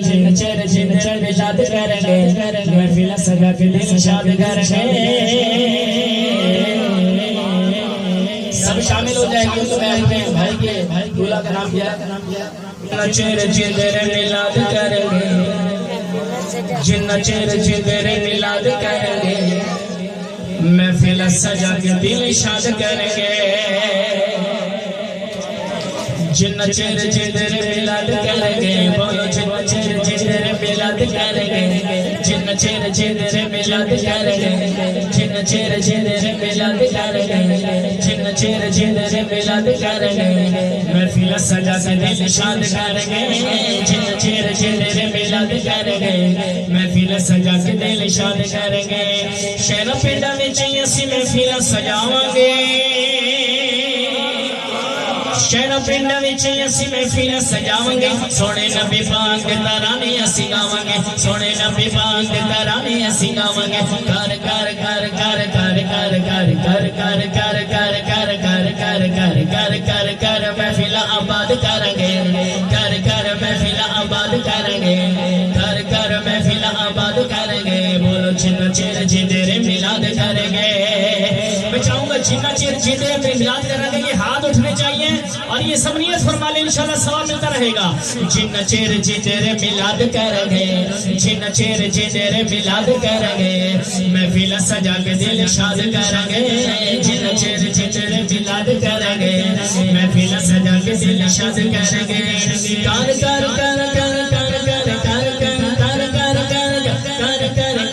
جن چیر جن ملاد کریں گے محفل سجا کے دل شاد کریں گے سب شامل ہو جائیں گے تو میں اپنے بھائی کے دولہا کا نام کیا جن چیر جن ملاد کریں گے جن چیر جن ملاد کریں گے محفل سجا کے دل شاد کریں گے جن چیر جن ملاد کریں گے بولو جن چیر جن ملاد کریں گے جن چیر جن ملاد کریں گے جن چیر جن ملاد کریں گے جن چیر جن ملاد کریں گے محفل سجا کے دل شاد کریں گے جن چیر جن ملاد کریں گے محفل سجا کے دل شاد کریں گے شہر پنڈا وچ اسی محفل سجاواں گے شہر پنڈ وچ اسی محفل سجاواں گے سونے نبی پاک دے ترانے اسی گاواں گے سونے نبی پاک دے ترانے اسی گاواں گے کر کر کر کر کر کر کر کر کر کر کر کر کر کر کر کر کر محفل آباد کریں گے کر کر محفل آباد کریں گے کر کر محفل آباد کریں گے بولو جن چیر جن ملاد کریں گے میں چاہوں گا جن چیر جن ملاد کریں گے یہ ہاتھ اٹھنے چاہیے اور یہ سب نیت فرما لیں انشاءاللہ ثواب ملتا رہے گا جن چیر جن ملاد کریں گے جن چیر جن ملاد کریں گے محفل سجا کے دل شاد کریں گے جن چیر جن ملاد کریں گے محفل سجا کے دل شاد کریں گے کر کر کر کر کر کر کر کر کر کر کر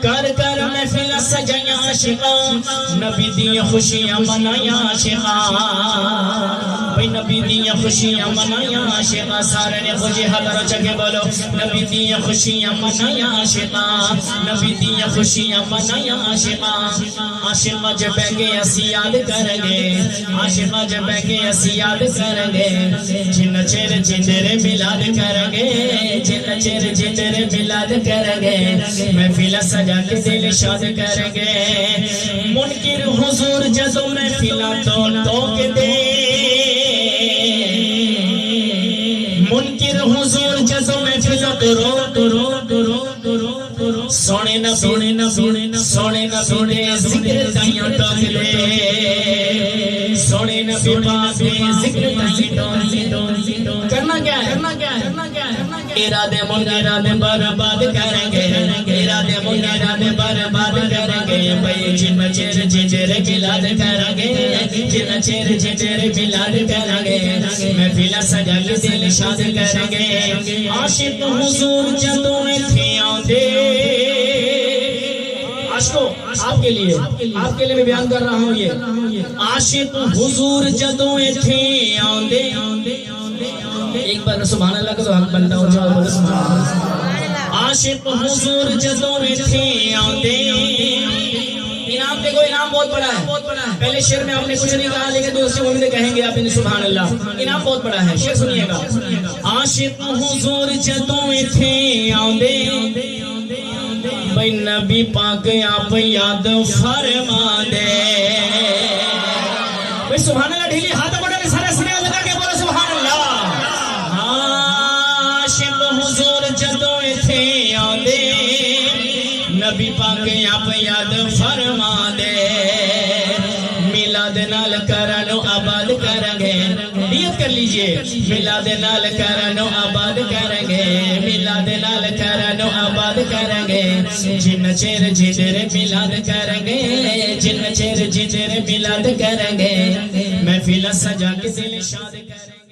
کر کر محفل سجایا عاشقاں نبی دی خوشیاں منایا عاشقاں بھئی نبی دی خوشیاں منایا عاشقاں سارے نے خوشی حضرت جگہ بولو نبی دی خوشیاں منایا عاشقاں نبی دی خوشیاں منایا عاشقاں عاشقاں جب بیٹھے اسی یاد کریں گے عاشقاں جب بیٹھے اسی یاد کریں گے جن چیر جن ملاد کریں گے جن چیر جن ملاد کریں گے محفل سجا کے دل شاد کریں گے منکر حضور جدو محفل توک دے منکر حضور جدو محفل رو سونے نہ سونے نہ سونے نہ سونے نہ سونے ذکر تائیاں ٹوک دے سونے نہ پاک ذکر تائیاں ٹوک کرنا کیا ہے کرنا کیا ہے ارادے منادے برباد کریں گے ارادے منادے برباد کریں گے بھئی جن چیر جن ملاد کریں گے جن چیر جن ملاد کریں گے محفل سجا کے دل شاد کریں گے عاشق حضور جدوں تھے آندے عاشقوں آپ کے لیے میں بیان کر رہا ہوں یہ عاشق حضور جدوں تھے آندے ایک بار سبحان اللہ کا تو حق بنتا ہو جاؤ بولے سبحان اللہ عاشق حضور جدوں تھے آندے انعام دیکھو انعام بہت بڑا ہے پہلے شعر میں آپ نے کچھ نہیں کہا لیکن دوسرے امید کہیں گے آپ نے سبحان اللہ انعام بہت بڑا ہے شعر سنیے گا عاشق حضور جدوں تھے آندے بھئی نبی پاک آپ یاد فرما دے بھئی سبحان اللہ ڈھیلی ہاتھ بڑھا میں سارے سنے لگا کے بولے سبحان اللہ عاشق حضور جدوں تھے آندے نبی پاک آپ یاد فرما دے میلاد نال کرنو آباد کریں گے نیت کر لیجئے میلاد نال کرنو آباد کریں گے میلاد نال کرنو آباد کریں گے جن چیر جن میلاد کریں گے جن چیر جن میلاد کریں گے محفل سجا کے دل شاد کریں گے